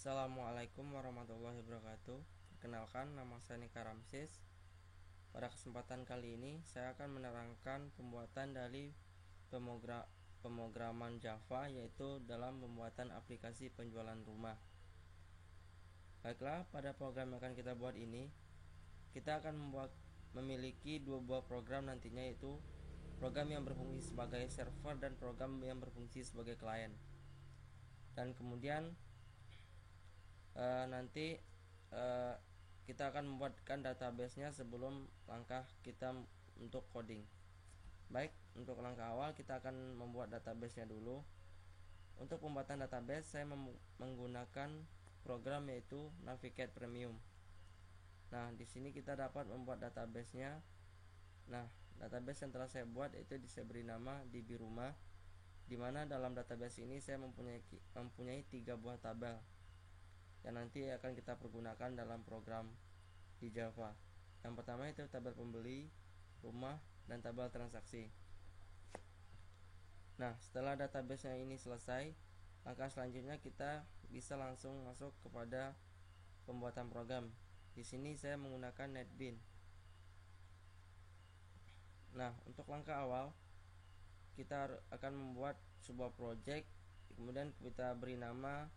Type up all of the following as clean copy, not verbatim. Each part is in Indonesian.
Assalamualaikum warahmatullahi wabarakatuh. Perkenalkan, nama saya Nika Ramsis. Pada kesempatan kali ini saya akan menerangkan pembuatan dari pemrograman Java, yaitu dalam pembuatan aplikasi penjualan rumah. Baiklah, pada program yang akan kita buat ini, kita akan memiliki dua buah program nantinya, yaitu program yang berfungsi sebagai server dan program yang berfungsi sebagai klien. Dan kemudian nanti kita akan membuatkan database-nya sebelum langkah kita untuk coding. Baik, untuk langkah awal kita akan membuat database-nya dulu. Untuk pembuatan database saya menggunakan program yaitu Navigate Premium. Nah, di sini kita dapat membuat database-nya. Nah, database yang telah saya buat itu saya beri nama DB Rumah, di mana dalam database ini saya mempunyai 3 buah tabel yang nanti akan kita pergunakan dalam program di Java. Yang pertama itu tabel pembeli, rumah, dan tabel transaksi. Nah, setelah database-nya ini selesai, langkah selanjutnya kita bisa langsung masuk kepada pembuatan program. Di sini saya menggunakan NetBeans. Nah, untuk langkah awal kita akan membuat sebuah project, kemudian kita beri nama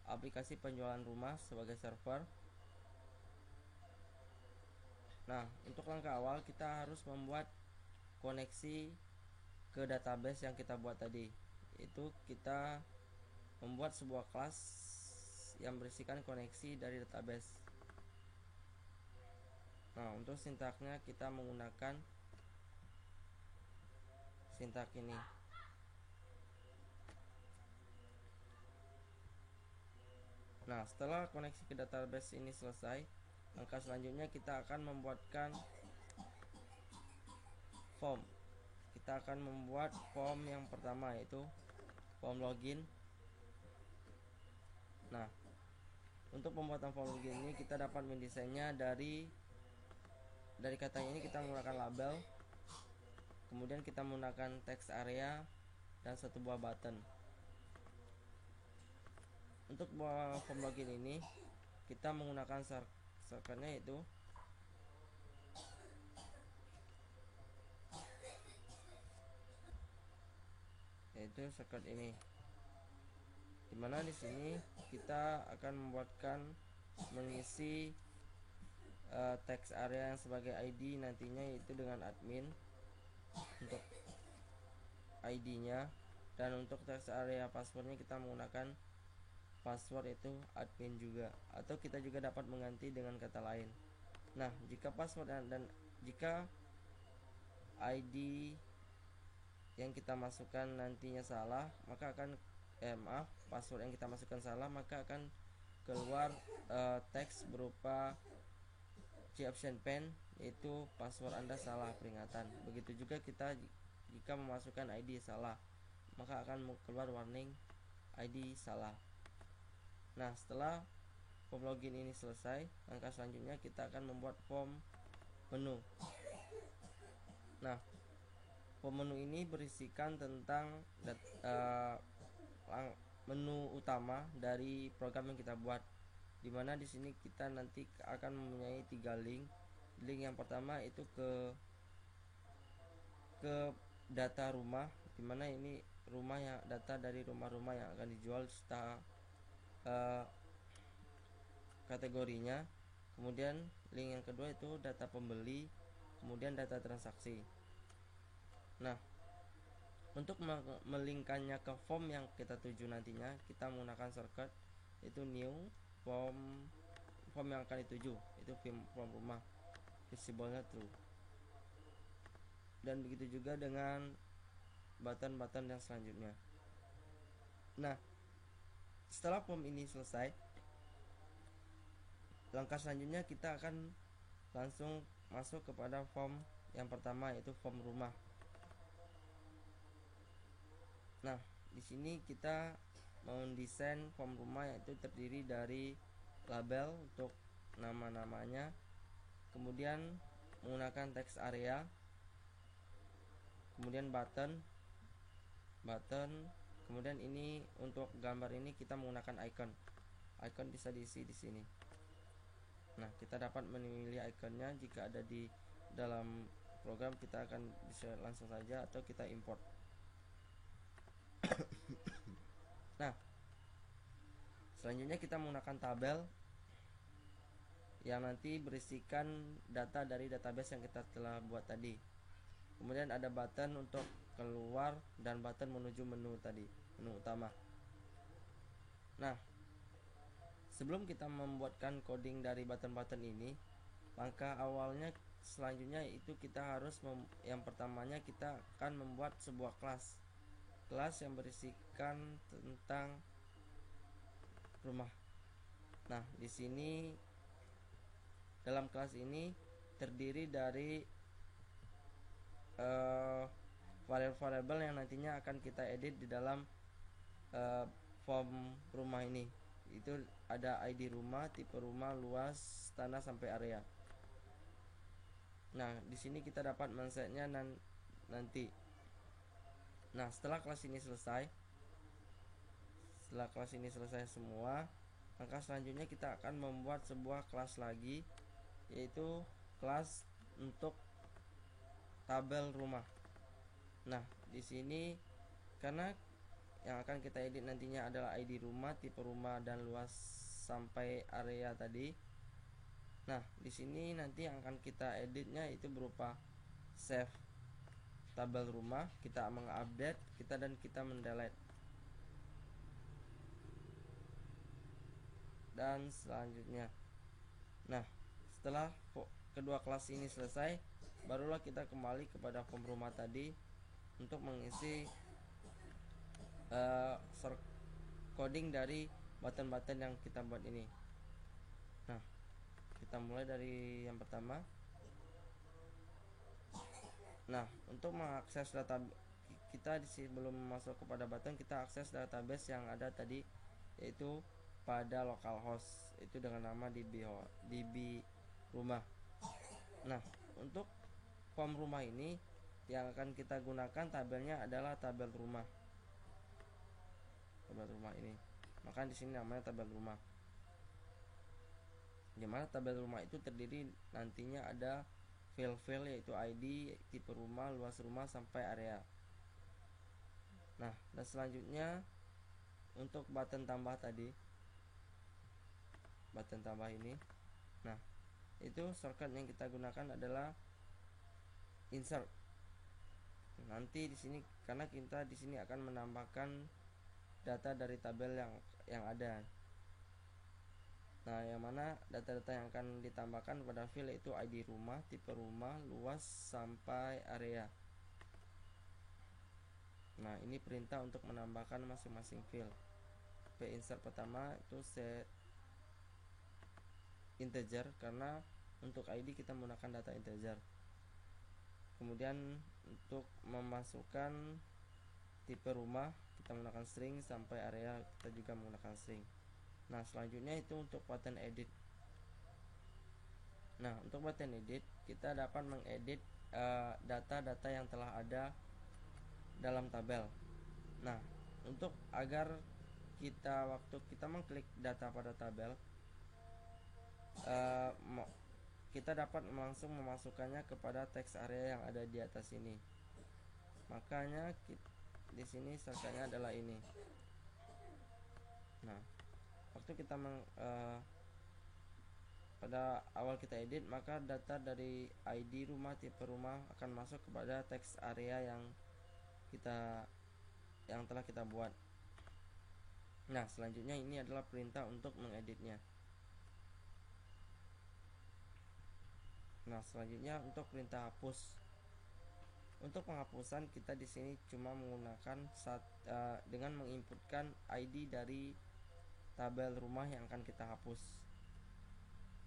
aplikasi penjualan rumah sebagai server. Nah, untuk langkah awal kita harus membuat koneksi ke database yang kita buat tadi. Itu kita membuat sebuah kelas yang berisikan koneksi dari database. Nah, untuk sintaknya kita menggunakan sintak ini. Nah, setelah koneksi ke database ini selesai, langkah selanjutnya kita akan membuatkan form. Kita akan membuat form yang pertama, yaitu form login. Nah, untuk pembuatan form login ini kita dapat mendesainnya dari kata ini kita menggunakan label, kemudian kita menggunakan text area dan satu buah button. Untuk buah form login ini kita menggunakan shortcut-nya yaitu shortcut ini, dimana di sini kita akan mengisi text area yang sebagai ID nantinya, yaitu dengan admin untuk ID-nya, dan untuk text area passwordnya kita menggunakan password itu admin juga, atau kita juga dapat mengganti dengan kata lain. Nah, jika password dan jika ID yang kita masukkan nantinya salah, maka akan password yang kita masukkan salah, maka akan keluar teks berupa option pen, yaitu password Anda salah, peringatan. Begitu juga kita jika memasukkan ID salah, maka akan keluar warning ID salah. Nah, setelah form login ini selesai, langkah selanjutnya kita akan membuat form menu. Nah, form menu ini berisikan tentang menu utama dari program yang kita buat, dimana di sini kita nanti akan mempunyai 3 link. Link yang pertama itu ke data rumah, dimana ini data dari rumah-rumah yang akan dijual serta kategorinya. Kemudian link yang kedua itu data pembeli, kemudian data transaksi. Nah, untuk melingkannya ke form yang kita tuju nantinya, kita menggunakan shortcut itu new form yang akan dituju, itu form rumah, visible-nya true. Dan begitu juga dengan button-button yang selanjutnya. Nah, setelah form ini selesai, langkah selanjutnya kita akan langsung masuk kepada form yang pertama, yaitu form rumah. Nah, di sini kita mendesain form rumah, yaitu terdiri dari label untuk nama-namanya, kemudian menggunakan text area, kemudian button, kemudian ini untuk gambar ini kita menggunakan icon. icon bisa diisi di sini. Nah, kita dapat memilih ikonnya jika ada di dalam program, kita akan bisa langsung saja atau kita import. Nah, selanjutnya kita menggunakan tabel yang nanti berisikan data dari database yang kita telah buat tadi. Kemudian ada button untuk keluar dan button menuju menu tadi, menu utama. Nah, sebelum kita membuatkan coding dari button-button ini, langkah awalnya selanjutnya itu kita harus yang pertamanya kita akan membuat sebuah kelas yang berisikan tentang rumah. Nah, di sini dalam kelas ini terdiri dari variabel yang nantinya akan kita edit di dalam form rumah ini. Itu ada ID rumah, tipe rumah, luas, tanah sampai area. Nah, di sini kita dapat men-setnya nanti. Nah, setelah kelas ini selesai semua, maka selanjutnya kita akan membuat sebuah kelas lagi, yaitu kelas untuk tabel rumah. Nah, di sini karena yang akan kita edit nantinya adalah ID rumah, tipe rumah, dan luas sampai area tadi. Nah, di sini nanti yang akan kita editnya itu berupa save tabel rumah, kita mengupdate, kita mendelete. Dan selanjutnya, nah, setelah kedua kelas ini selesai, barulah kita kembali kepada form rumah tadi untuk mengisi coding dari button-button yang kita buat ini. Nah, kita mulai dari yang pertama. Nah, untuk mengakses data kita sebelum masuk kepada button, kita akses database yang ada tadi, yaitu pada localhost, itu dengan nama db rumah. Nah, untuk form rumah ini yang akan kita gunakan tabelnya adalah tabel rumah ini. Maka di sini namanya tabel rumah. Dimana tabel rumah itu terdiri nantinya ada file-file, yaitu ID, tipe rumah, luas rumah sampai area. Nah, dan selanjutnya untuk button tambah tadi, button tambah ini, nah, itu shortcut yang kita gunakan adalah insert. Nanti di sini karena kita di sini akan menambahkan data dari tabel yang ada. Nah, yang mana data-data yang akan ditambahkan pada file itu ID rumah, tipe rumah, luas sampai area. Nah, ini perintah untuk menambahkan masing-masing file. Insert pertama itu set integer, karena untuk ID kita menggunakan data integer. Kemudian untuk memasukkan tipe rumah kita menggunakan string, sampai area kita juga menggunakan string. Nah, selanjutnya itu untuk button edit. Nah, untuk button edit kita dapat mengedit data-data yang telah ada dalam tabel. Nah, untuk agar waktu kita mengklik data pada tabel, kita dapat langsung memasukkannya kepada text area yang ada di atas ini. Makanya di sini shortcutnya adalah ini. Nah, waktu kita pada awal kita edit, maka data dari ID rumah, tipe rumah akan masuk kepada text area yang telah kita buat. Nah, selanjutnya ini adalah perintah untuk mengeditnya. Nah, selanjutnya untuk perintah hapus. Untuk penghapusan kita di sini cuma menggunakan dengan menginputkan ID dari tabel rumah yang akan kita hapus.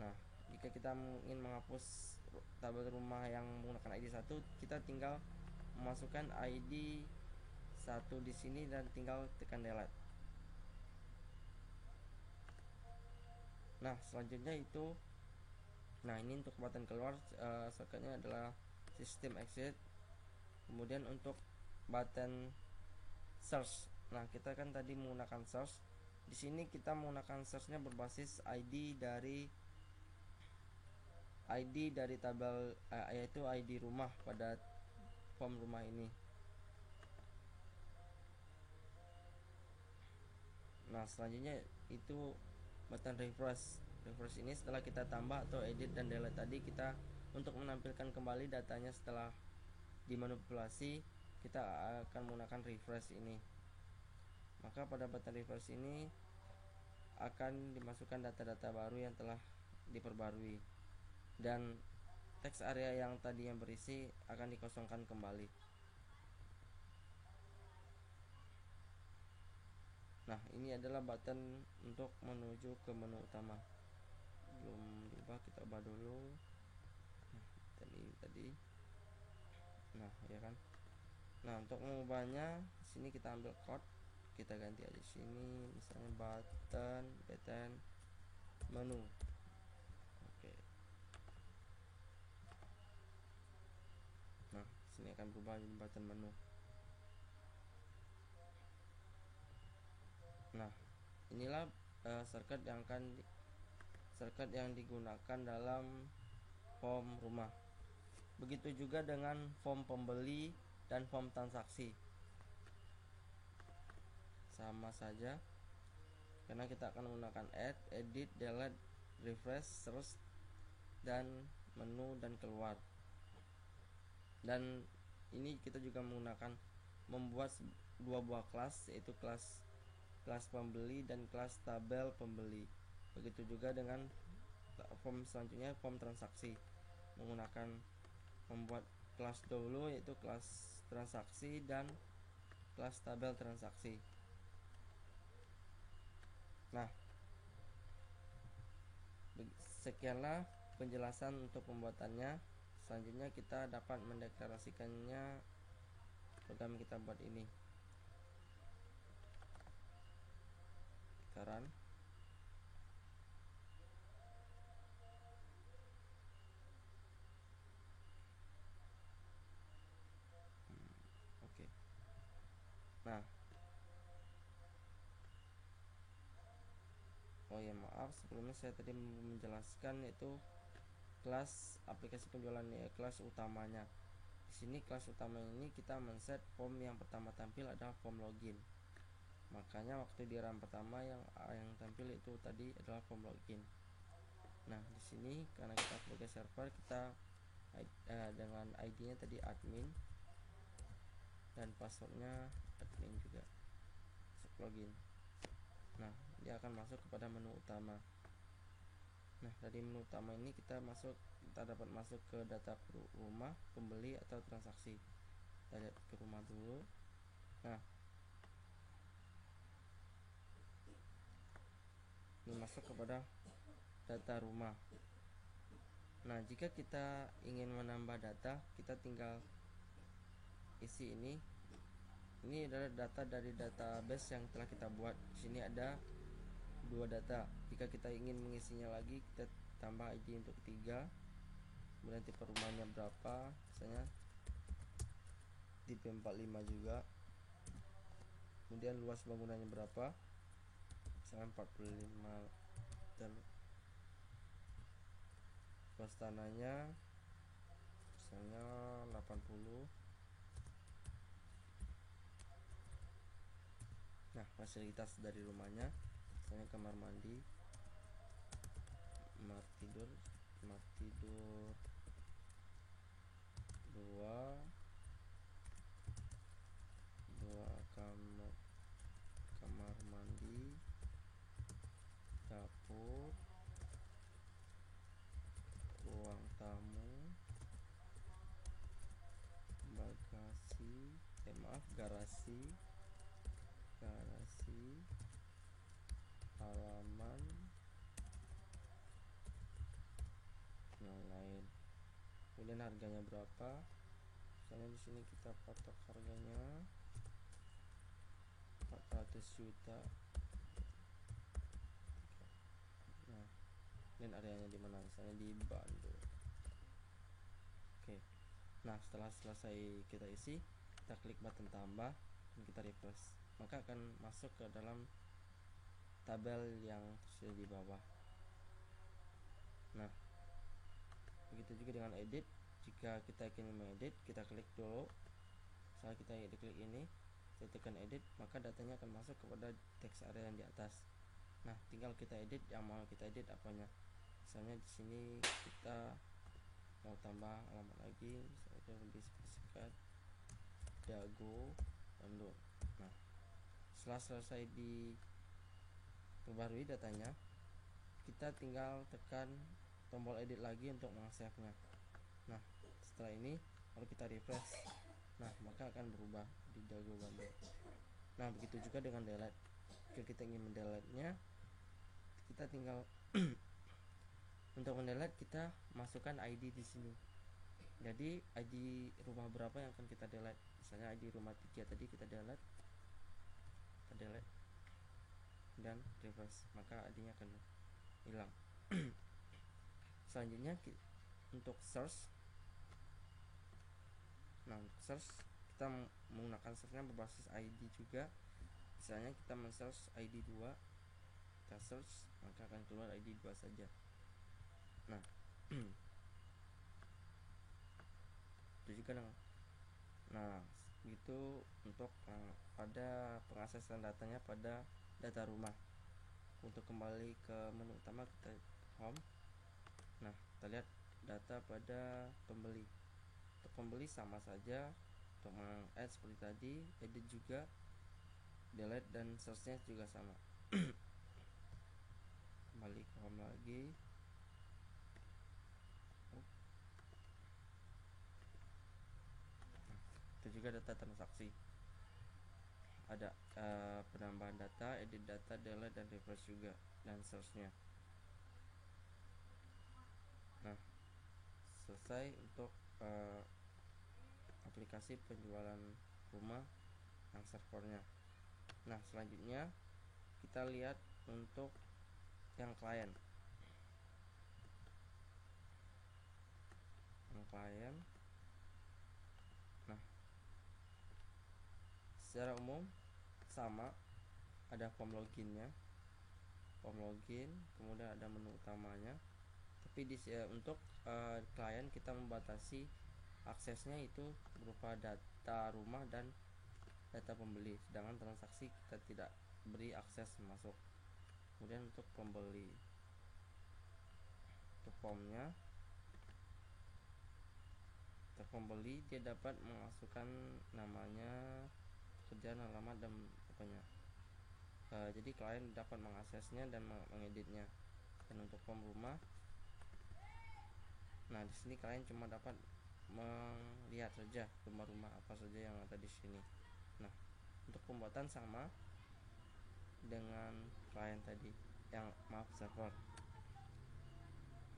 Nah, jika kita ingin menghapus tabel rumah yang menggunakan ID 1, kita tinggal memasukkan ID 1 di sini dan tinggal tekan delete. Nah, selanjutnya itu, ini untuk button keluar, shortcutnya adalah system exit. Kemudian untuk button search, nah, kita kan tadi menggunakan search. Di sini kita menggunakan searchnya berbasis ID dari tabel yaitu ID rumah pada form rumah ini. Nah, selanjutnya itu button refresh. Refresh ini setelah kita tambah atau edit dan delete tadi, kita untuk menampilkan kembali datanya setelah dimanipulasi, kita akan menggunakan refresh ini. Maka pada button refresh ini akan dimasukkan data-data baru yang telah diperbarui, dan teks area yang tadi yang berisi akan dikosongkan kembali. Nah, ini adalah button untuk menuju ke menu utama. Belum diubah, kita ubah dulu. Nah, tadi. Nah, ya kan. Nah, untuk mengubahnya sini kita ambil code, kita ganti aja sini, misalnya button menu. Oke. Nah, sini akan berubah jadi button menu. Nah, inilah shortcut yang digunakan dalam form rumah. Begitu juga dengan form pembeli dan form transaksi. Sama saja, karena kita akan menggunakan add, edit, delete, refresh, search, dan menu dan keluar. Dan ini kita juga menggunakan membuat dua buah kelas, yaitu kelas pembeli dan kelas tabel pembeli. Begitu juga dengan form selanjutnya, form transaksi, menggunakan membuat kelas dulu, yaitu kelas transaksi dan kelas tabel transaksi. Nah, sekianlah penjelasan untuk pembuatannya. Selanjutnya kita dapat mendeklarasikannya program kita buat ini. Kita run. Oke. Nah, oh ya, maaf sebelumnya saya tadi menjelaskan yaitu kelas aplikasi penjualan, ya, kelas utamanya. Di sini kelas utama ini kita men-set form yang pertama tampil adalah form login. Makanya waktu di run pertama yang tampil itu tadi adalah form login. Nah, di sini karena kita sebagai server, kita dengan ID-nya tadi admin dan passwordnya admin juga, login. Nah, dia akan masuk kepada menu utama. Nah, dari menu utama ini kita dapat masuk ke data rumah, pembeli atau transaksi. Kita lihat ke rumah dulu. Nah, ini masuk kepada data rumah. Nah, jika kita ingin menambah data, kita tinggal isi ini. Ini adalah data dari database yang telah kita buat. Di sini ada 2 data. Jika kita ingin mengisinya lagi, kita tambah ID untuk 3. Kemudian tipe rumahnya berapa, misalnya tipe 45 juga. Kemudian luas bangunannya berapa, misalnya 45 meter. Luas tanahnya misalnya 80. Nah, fasilitas dari rumahnya misalnya kamar mandi, kamar tidur 2 kamar mandi, dapur, ruang tamu, garasi, halaman, lain-lain. Kemudian harganya berapa? Misalnya di sini kita patok harganya 400 juta. Nah, dan areanya di mana? Misalnya di Bandung. Oke. Nah, setelah selesai kita isi, kita klik button tambah dan kita refresh, maka akan masuk ke dalam tabel yang tersedia di bawah. Nah, begitu juga dengan edit. Jika kita ingin mengedit, kita klik dulu. Saat kita klik ini, kita tekan edit, maka datanya akan masuk kepada teks area yang di atas. Nah, tinggal kita edit yang mau kita edit apanya. Misalnya di sini kita mau tambah alamat lagi, misalnya lebih spesifikan Dago Bandung. Nah, setelah selesai diperbarui datanya, kita tinggal tekan tombol edit lagi untuk meng-save-nya. Nah, setelah ini kalau kita refresh, nah maka akan berubah di Dago Bandung. Nah, begitu juga dengan delete. Jika kita ingin mendelete-nya, kita tinggal untuk mendelete kita masukkan ID di sini. Jadi ID rumah berapa yang akan kita delete? Misalnya ID rumah 3 tadi kita delete, dan reverse, maka ID-nya akan hilang. Selanjutnya untuk search. Nah, search kita menggunakan search-nya berbasis ID juga. Misalnya kita men-search ID 2, kita search, maka akan keluar ID 2 saja. Nah, itu juga dengan gitu untuk pada pengaksesan datanya pada data rumah. Untuk kembali ke menu utama, kita home. Nah, kita lihat data pada pembeli. Untuk pembeli sama saja, untuk meng-add seperti tadi, edit juga, delete dan search-nya juga sama. Kembali ke home lagi. Itu juga data transaksi. Ada penambahan data, edit data, delete dan refresh juga, dan search-nya. Nah, selesai untuk aplikasi penjualan rumah yang servernya. Nah, selanjutnya kita lihat untuk yang klien. Nah, secara umum sama, ada form login, kemudian ada menu utamanya. Tapi untuk klien kita membatasi aksesnya itu berupa data rumah dan data pembeli, sedangkan transaksi kita tidak beri akses masuk. Kemudian untuk pembeli, untuk formnya, untuk pembeli dia dapat memasukkan namanya, pekerjaan, alamat dan pokoknya. Jadi klien dapat mengaksesnya dan mengeditnya. Dan untuk form rumah, nah di sini klien cuma dapat melihat saja rumah-rumah apa saja yang ada di sini. Nah, untuk pembuatan sama dengan klien tadi, server.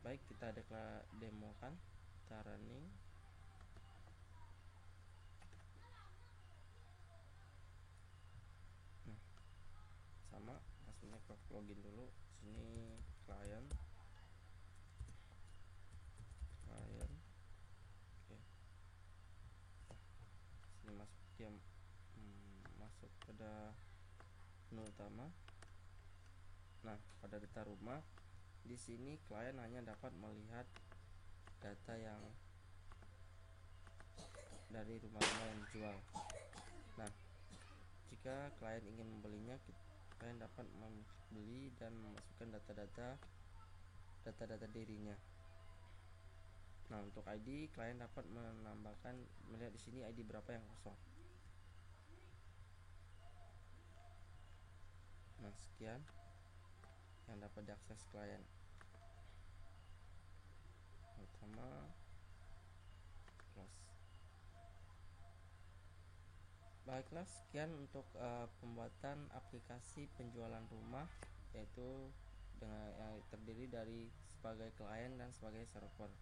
Baik, kita demokan, kita running. Nah, sama, maksudnya ke login dulu. Sini klien. Oke. Sini masuk, dia masuk pada menu utama. Nah, pada data rumah, di sini klien hanya dapat melihat data yang dari rumah-rumah yang dijual. Nah, jika klien ingin membelinya, klien dapat membeli dan memasukkan data-data dirinya. Nah, untuk ID, klien dapat melihat di sini ID berapa yang kosong. Nah, sekian yang dapat diakses klien. Utama, close. Baiklah, sekian untuk pembuatan aplikasi penjualan rumah, yaitu dengan yang terdiri dari sebagai klien dan sebagai server.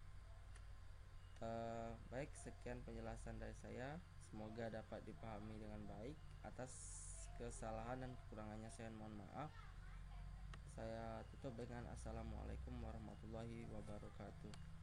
Baik, sekian penjelasan dari saya. Semoga dapat dipahami dengan baik. Atas kesalahan dan kekurangannya saya mohon maaf. Saya tutup dengan assalamualaikum warahmatullahi wabarakatuh.